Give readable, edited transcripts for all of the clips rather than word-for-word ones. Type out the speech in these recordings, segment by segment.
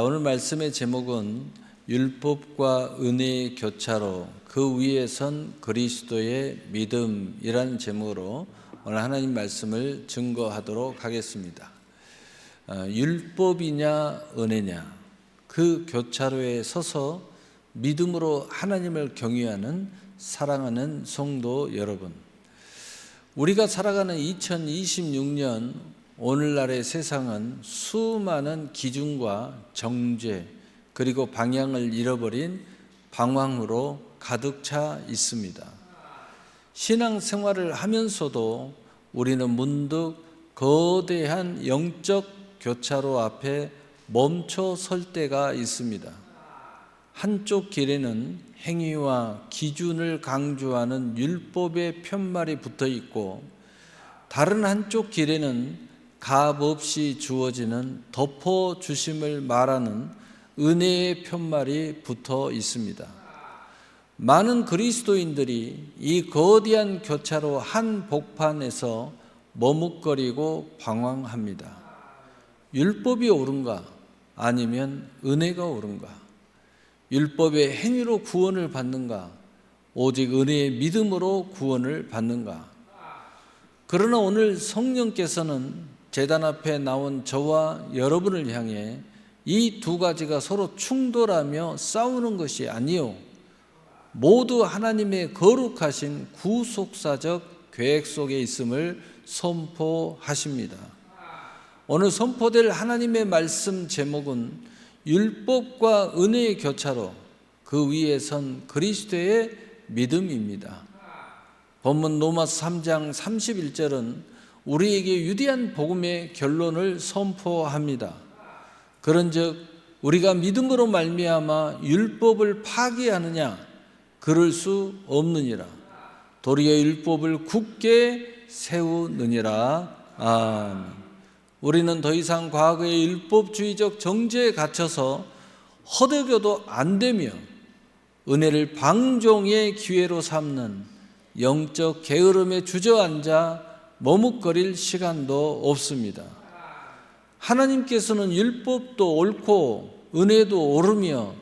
오늘 말씀의 제목은 율법과 은혜의 교차로 그 위에 선 그리스도의 믿음이라는 제목으로 오늘 하나님 말씀을 증거하도록 하겠습니다. 율법이냐 은혜냐, 그 교차로에 서서 믿음으로 하나님을 경외하는 사랑하는 성도 여러분, 우리가 살아가는 2026년 오늘날의 세상은 수많은 기준과 정죄 그리고 방향을 잃어버린 방황으로 가득 차 있습니다. 신앙생활을 하면서도 우리는 문득 거대한 영적 교차로 앞에 멈춰 설 때가 있습니다. 한쪽 길에는 행위와 기준을 강조하는 율법의 편말이 붙어 있고, 다른 한쪽 길에는 값 없이 주어지는 덮어주심을 말하는 은혜의 편말이 붙어 있습니다. 많은 그리스도인들이 이 거대한 교차로 한 복판에서 머뭇거리고 방황합니다. 율법이 옳은가 아니면 은혜가 옳은가? 율법의 행위로 구원을 받는가 오직 은혜의 믿음으로 구원을 받는가? 그러나 오늘 성령께서는 제단 앞에 나온 저와 여러분을 향해 이 두 가지가 서로 충돌하며 싸우는 것이 아니요, 모두 하나님의 거룩하신 구속사적 계획 속에 있음을 선포하십니다. 오늘 선포될 하나님의 말씀 제목은 율법과 은혜의 교차로 그 위에 선 그리스도의 믿음입니다. 본문 로마서 3장 31절은 우리에게 위대한 복음의 결론을 선포합니다. 그런즉 우리가 믿음으로 말미암아 율법을 파기하느냐? 그럴 수 없느니라. 도리어 율법을 굳게 세우느니라. 아멘. 우리는 더 이상 과거의 율법주의적 정죄에 갇혀서 허덕여도 안 되며 은혜를 방종의 기회로 삼는 영적 게으름에 주저앉아 머뭇거릴 시간도 없습니다. 하나님께서는 율법도 옳고 은혜도 옳으며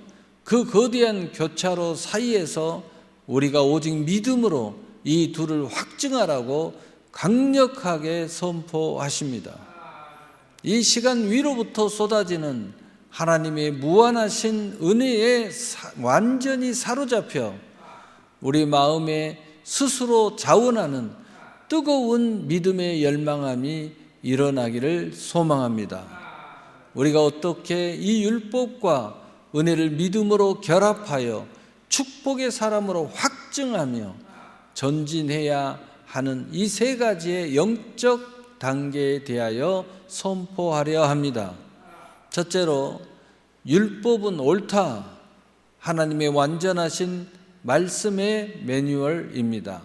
그 거대한 교차로 사이에서 우리가 오직 믿음으로 이 둘을 확증하라고 강력하게 선포하십니다. 이 시간 위로부터 쏟아지는 하나님의 무한하신 은혜에 완전히 사로잡혀 우리 마음에 스스로 자원하는 뜨거운 믿음의 열망함이 일어나기를 소망합니다. 우리가 어떻게 이 율법과 은혜를 믿음으로 결합하여 축복의 사람으로 확증하며 전진해야 하는 이 세 가지의 영적 단계에 대하여 선포하려 합니다. 첫째로, 율법은 옳다. 하나님의 완전하신 말씀의 매뉴얼입니다.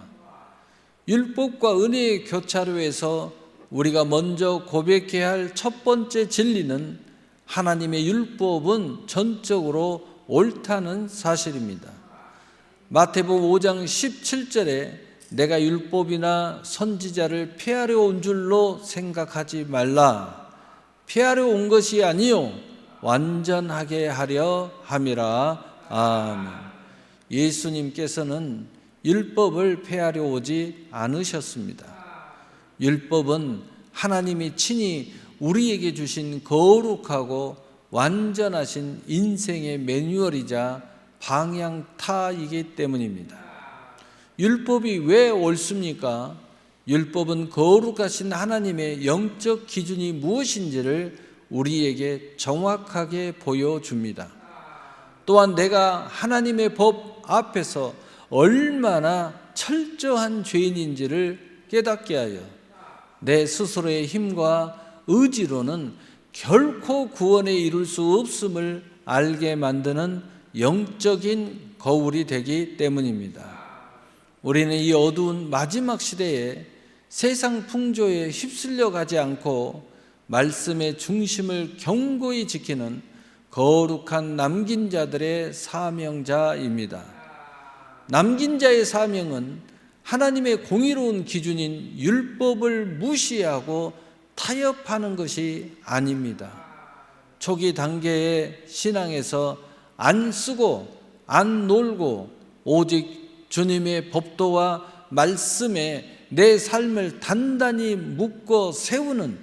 율법과 은혜의 교차로에서 우리가 먼저 고백해야 할 첫 번째 진리는 하나님의 율법은 전적으로 옳다는 사실입니다. 마태복음 5장 17절에 내가 율법이나 선지자를 폐하려 온 줄로 생각하지 말라. 폐하려 온 것이 아니요 완전하게 하려 함이라. 아멘. 예수님께서는 율법을 폐하려 오지 않으셨습니다. 율법은 하나님이 친히 우리에게 주신 거룩하고 완전하신 인생의 매뉴얼이자 방향타이기 때문입니다. 율법이 왜 옳습니까? 율법은 거룩하신 하나님의 영적 기준이 무엇인지를 우리에게 정확하게 보여줍니다. 또한 내가 하나님의 법 앞에서 얼마나 철저한 죄인인지를 깨닫게 하여 내 스스로의 힘과 의지로는 결코 구원에 이룰 수 없음을 알게 만드는 영적인 거울이 되기 때문입니다. 우리는 이 어두운 마지막 시대에 세상 풍조에 휩쓸려 가지 않고 말씀의 중심을 견고히 지키는 거룩한 남긴 자들의 사명자입니다. 남긴 자의 사명은 하나님의 공의로운 기준인 율법을 무시하고 타협하는 것이 아닙니다. 초기 단계의 신앙에서 안 쓰고 안 놀고 오직 주님의 법도와 말씀에 내 삶을 단단히 묶어 세우는,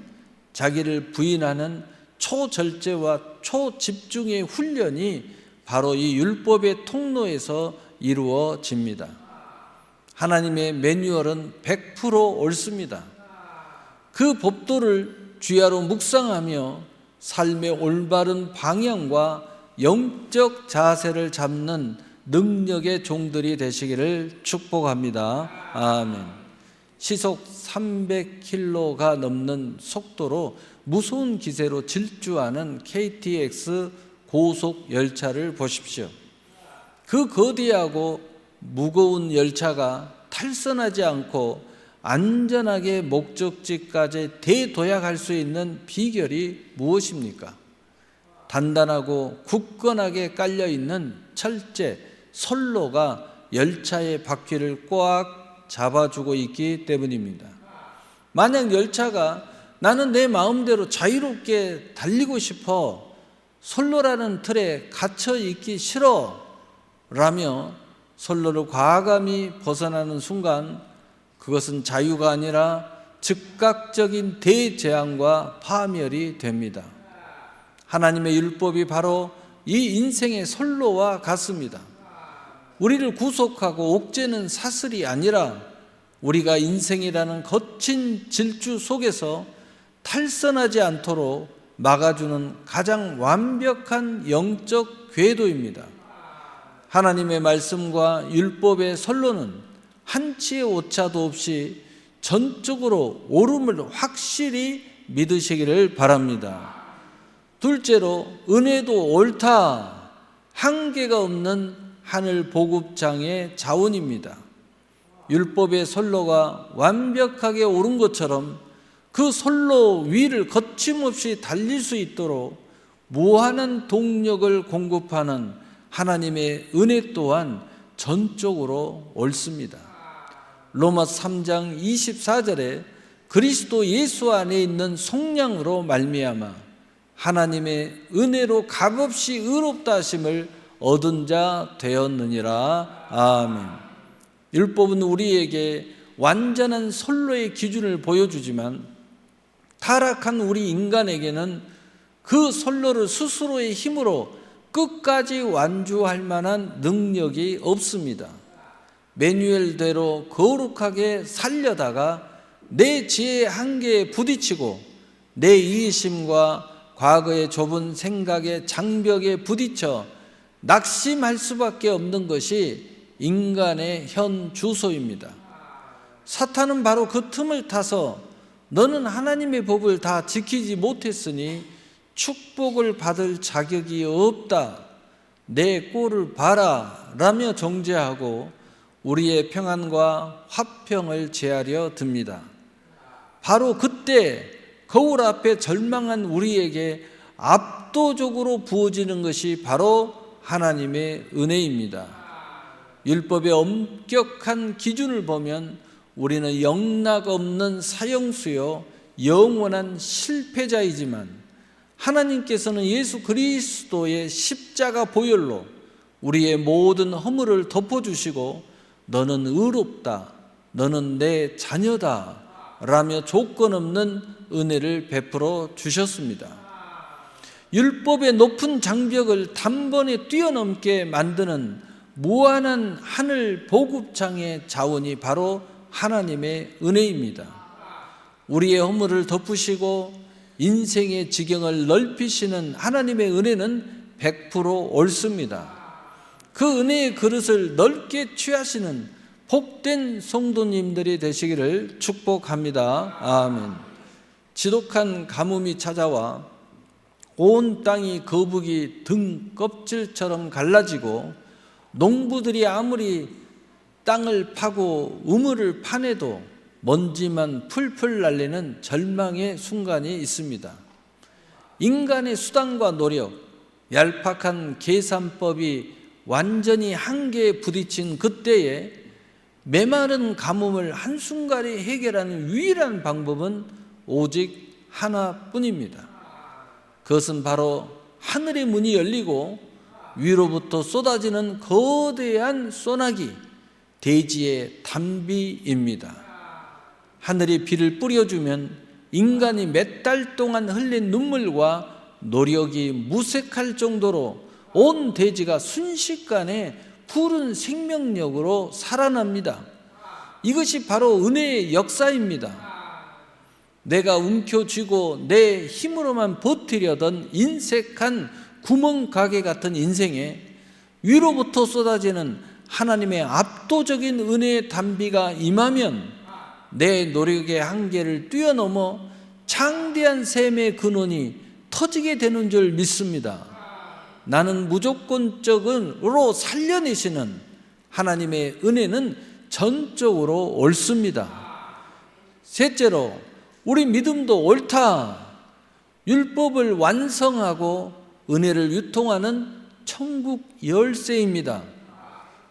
자기를 부인하는 초절제와 초집중의 훈련이 바로 이 율법의 통로에서 이루어집니다. 하나님의 매뉴얼은 100% 옳습니다. 그 법도를 주야로 묵상하며 삶의 올바른 방향과 영적 자세를 잡는 능력의 종들이 되시기를 축복합니다. 아멘. 시속 300km가 넘는 속도로 무서운 기세로 질주하는 KTX 고속 열차를 보십시오. 그 거대하고 무거운 열차가 탈선하지 않고 안전하게 목적지까지 대도약할 수 있는 비결이 무엇입니까? 단단하고 굳건하게 깔려있는 철제, 선로가 열차의 바퀴를 꽉 잡아주고 있기 때문입니다. 만약 열차가 나는 내 마음대로 자유롭게 달리고 싶어, 선로라는 틀에 갇혀 있기 싫어 라며 선로를 과감히 벗어나는 순간 그것은 자유가 아니라 즉각적인 대재앙과 파멸이 됩니다. 하나님의 율법이 바로 이 인생의 선로와 같습니다. 우리를 구속하고 옥죄는 사슬이 아니라 우리가 인생이라는 거친 질주 속에서 탈선하지 않도록 막아주는 가장 완벽한 영적 궤도입니다. 하나님의 말씀과 율법의 선로는 한치의 오차도 없이 전적으로 옳음을 확실히 믿으시기를 바랍니다. 둘째로, 은혜도 옳다, 한계가 없는 하늘 보급장의 자원입니다. 율법의 선로가 완벽하게 옳은 것처럼 그 선로 위를 거침없이 달릴 수 있도록 무한한 동력을 공급하는 하나님의 은혜 또한 전적으로 옳습니다. 로마서 3장 24절에 그리스도 예수 안에 있는 속량으로 말미암아 하나님의 은혜로 값없이 의롭다 하심을 얻은 자 되었느니라. 아멘. 율법은 우리에게 완전한 선로의 기준을 보여주지만 타락한 우리 인간에게는 그 선로를 스스로의 힘으로 끝까지 완주할 만한 능력이 없습니다. 매뉴얼대로 거룩하게 살려다가 내 지혜의 한계에 부딪히고 내 이기심과 과거의 좁은 생각의 장벽에 부딪혀 낙심할 수밖에 없는 것이 인간의 현 주소입니다. 사탄은 바로 그 틈을 타서 너는 하나님의 법을 다 지키지 못했으니 축복을 받을 자격이 없다, 내 꼴을 봐라 라며 정죄하고 우리의 평안과 화평을 제하려 듭니다. 바로 그때 거울 앞에 절망한 우리에게 압도적으로 부어지는 것이 바로 하나님의 은혜입니다. 율법의 엄격한 기준을 보면 우리는 영락 없는 사형수요 영원한 실패자이지만 하나님께서는 예수 그리스도의 십자가 보혈로 우리의 모든 허물을 덮어주시고 너는 의롭다, 너는 내 자녀다 라며 조건 없는 은혜를 베풀어 주셨습니다. 율법의 높은 장벽을 단번에 뛰어넘게 만드는 무한한 하늘 보급장의 자원이 바로 하나님의 은혜입니다. 우리의 허물을 덮으시고 인생의 지경을 넓히시는 하나님의 은혜는 100% 옳습니다. 그 은혜의 그릇을 넓게 취하시는 복된 성도님들이 되시기를 축복합니다. 아멘. 지독한 가뭄이 찾아와 온 땅이 거북이 등 껍질처럼 갈라지고 농부들이 아무리 땅을 파고 우물을 파내도 먼지만 풀풀 날리는 절망의 순간이 있습니다. 인간의 수단과 노력, 얄팍한 계산법이 완전히 한계에 부딪힌 그때에 메마른 가뭄을 한순간에 해결하는 유일한 방법은 오직 하나뿐입니다. 그것은 바로 하늘의 문이 열리고 위로부터 쏟아지는 거대한 소나기, 대지의 단비입니다. 하늘이 비를 뿌려주면 인간이 몇 달 동안 흘린 눈물과 노력이 무색할 정도로 온 대지가 순식간에 푸른 생명력으로 살아납니다. 이것이 바로 은혜의 역사입니다. 내가 움켜쥐고 내 힘으로만 버티려던 인색한 구멍가게 같은 인생에 위로부터 쏟아지는 하나님의 압도적인 은혜의 단비가 임하면 내 노력의 한계를 뛰어넘어 창대한 샘의 근원이 터지게 되는 줄 믿습니다. 나는 무조건적으로 살려내시는 하나님의 은혜는 전적으로 옳습니다. 셋째로, 우리 믿음도 옳다. 율법을 완성하고 은혜를 유통하는 천국 열쇠입니다.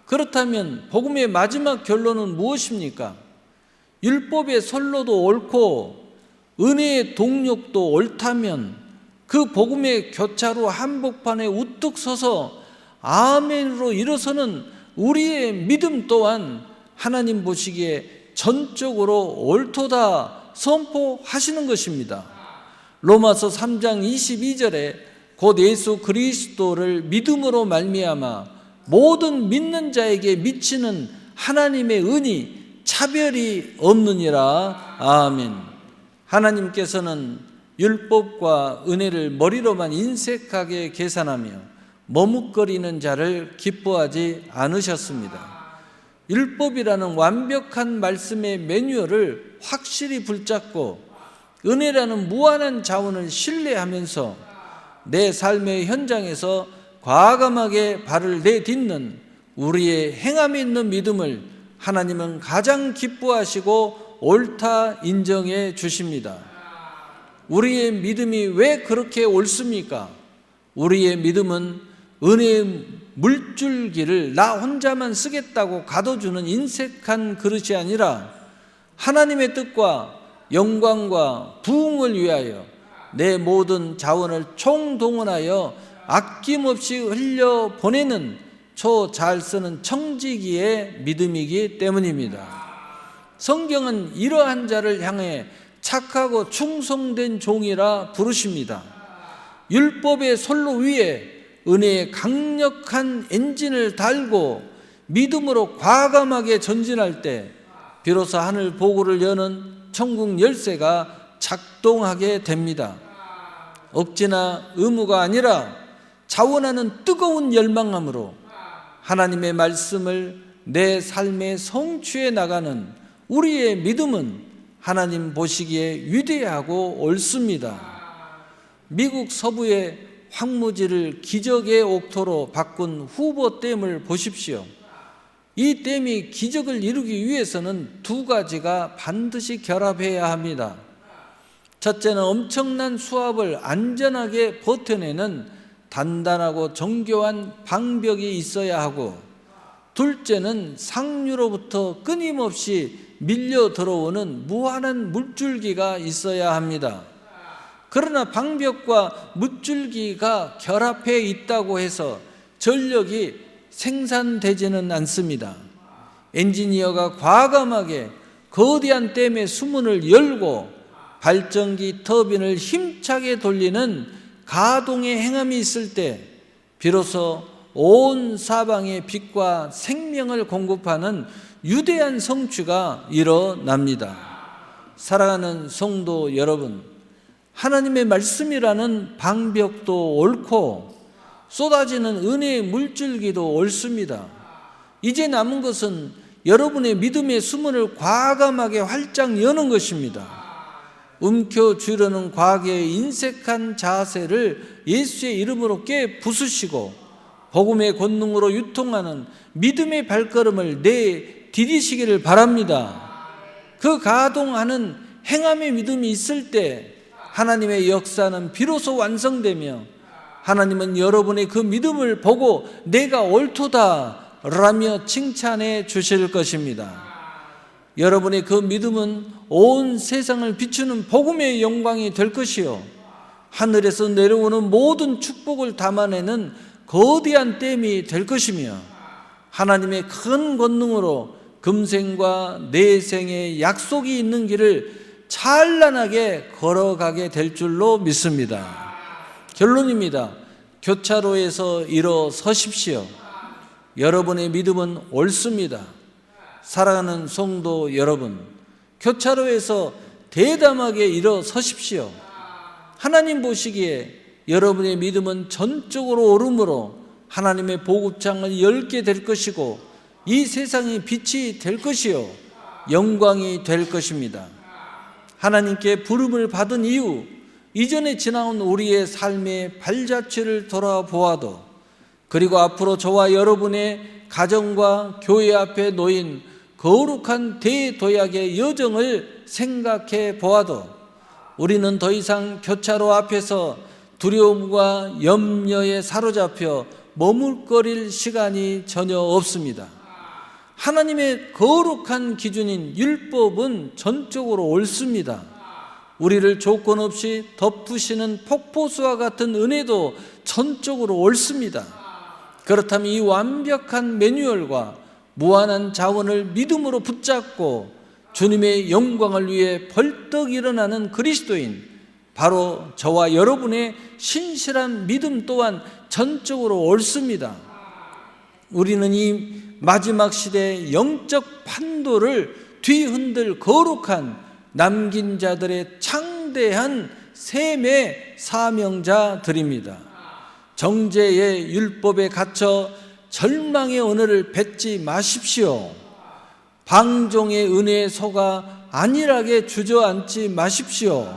그렇다면 복음의 마지막 결론은 무엇입니까? 율법의 선로도 옳고 은혜의 동력도 옳다면 그 복음의 교차로 한복판에 우뚝 서서 아멘으로 일어서는 우리의 믿음 또한 하나님 보시기에 전적으로 옳도다 선포하시는 것입니다. 로마서 3장 22절에 곧 예수 그리스도를 믿음으로 말미암아 모든 믿는 자에게 미치는 하나님의 은이 차별이 없느니라. 아멘. 하나님께서는 율법과 은혜를 머리로만 인색하게 계산하며 머뭇거리는 자를 기뻐하지 않으셨습니다. 율법이라는 완벽한 말씀의 매뉴얼을 확실히 붙잡고 은혜라는 무한한 자원을 신뢰하면서 내 삶의 현장에서 과감하게 발을 내딛는 우리의 행함이 있는 믿음을 하나님은 가장 기뻐하시고 옳다 인정해 주십니다. 우리의 믿음이 왜 그렇게 옳습니까? 우리의 믿음은 은혜의 물줄기를 나 혼자만 쓰겠다고 가둬주는 인색한 그릇이 아니라 하나님의 뜻과 영광과 부흥을 위하여 내 모든 자원을 총동원하여 아낌없이 흘려보내는 잘 쓰는 청지기의 믿음이기 때문입니다. 성경은 이러한 자를 향해 착하고 충성된 종이라 부르십니다. 율법의 선로 위에 은혜의 강력한 엔진을 달고 믿음으로 과감하게 전진할 때 비로소 하늘 보고를 여는 천국 열쇠가 작동하게 됩니다. 억지나 의무가 아니라 자원하는 뜨거운 열망함으로 하나님의 말씀을 내 삶에 성취해 나가는 우리의 믿음은 하나님 보시기에 위대하고 옳습니다. 미국 서부의 황무지를 기적의 옥토로 바꾼 후보댐을 보십시오. 이 댐이 기적을 이루기 위해서는 두 가지가 반드시 결합해야 합니다. 첫째는 엄청난 수압을 안전하게 버텨내는 단단하고 정교한 방벽이 있어야 하고, 둘째는 상류로부터 끊임없이 밀려 들어오는 무한한 물줄기가 있어야 합니다. 그러나 방벽과 물줄기가 결합해 있다고 해서 전력이 생산되지는 않습니다. 엔지니어가 과감하게 거대한 댐의 수문을 열고 발전기 터빈을 힘차게 돌리는 가동의 행함이 있을 때 비로소 온 사방의 빛과 생명을 공급하는 위대한 성취가 일어납니다. 사랑하는 성도 여러분, 하나님의 말씀이라는 방벽도 옳고 쏟아지는 은혜의 물줄기도 옳습니다. 이제 남은 것은 여러분의 믿음의 수문을 과감하게 활짝 여는 것입니다. 움켜쥐려는 과거의 인색한 자세를 예수의 이름으로 깨 부수시고 복음의 권능으로 유통하는 믿음의 발걸음을 내디디시기를 바랍니다. 그 가동하는 행함의 믿음이 있을 때 하나님의 역사는 비로소 완성되며 하나님은 여러분의 그 믿음을 보고 내가 옳도다 라며 칭찬해 주실 것입니다. 여러분의 그 믿음은 온 세상을 비추는 복음의 영광이 될 것이요, 하늘에서 내려오는 모든 축복을 담아내는 거대한 댐이 될 것이며, 하나님의 큰 권능으로 금생과 내생의 약속이 있는 길을 찬란하게 걸어가게 될 줄로 믿습니다. 결론입니다. 교차로에서 일어서십시오. 여러분의 믿음은 옳습니다. 사랑하는 성도 여러분, 교차로에서 대담하게 일어서십시오. 하나님 보시기에 여러분의 믿음은 전적으로 옳음으로 하나님의 보급창을 열게 될 것이고, 이 세상이 빛이 될 것이요 영광이 될 것입니다. 하나님께 부름을 받은 이후 이전에 지나온 우리의 삶의 발자취를 돌아보아도, 그리고 앞으로 저와 여러분의 가정과 교회 앞에 놓인 거룩한 대도약의 여정을 생각해 보아도, 우리는 더 이상 교차로 앞에서 두려움과 염려에 사로잡혀 머물거릴 시간이 전혀 없습니다. 하나님의 거룩한 기준인 율법은 전적으로 옳습니다. 우리를 조건 없이 덮으시는 폭포수와 같은 은혜도 전적으로 옳습니다. 그렇다면 이 완벽한 매뉴얼과 무한한 자원을 믿음으로 붙잡고 주님의 영광을 위해 벌떡 일어나는 그리스도인, 바로 저와 여러분의 신실한 믿음 또한 전적으로 옳습니다. 우리는 이 마지막 시대의 영적 판도를 뒤흔들 거룩한 남긴 자들의 창대한 셈의 사명자들입니다. 정죄의 율법에 갇혀 절망의 언어를 뱉지 마십시오. 방종의 은혜에 속아 안일하게 주저앉지 마십시오.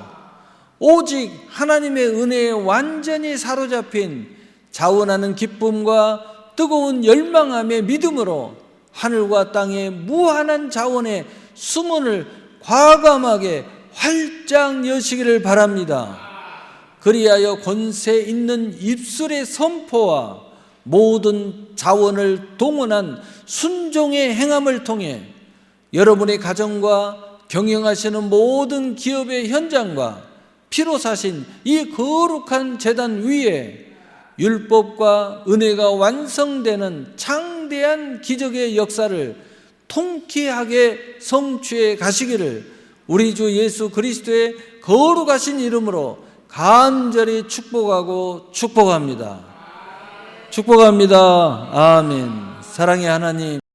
오직 하나님의 은혜에 완전히 사로잡힌 자원하는 기쁨과 뜨거운 열망함의 믿음으로 하늘과 땅의 무한한 자원의 수문을 과감하게 활짝 여시기를 바랍니다. 그리하여 권세 있는 입술의 선포와 모든 자원을 동원한 순종의 행함을 통해 여러분의 가정과 경영하시는 모든 기업의 현장과 피로 사신 이 거룩한 제단 위에 율법과 은혜가 완성되는 창대한 기적의 역사를 통쾌하게 성취해 가시기를 우리 주 예수 그리스도의 거룩하신 이름으로 간절히 축복하고 축복합니다. 축복합니다. 아멘. 사랑의 하나님,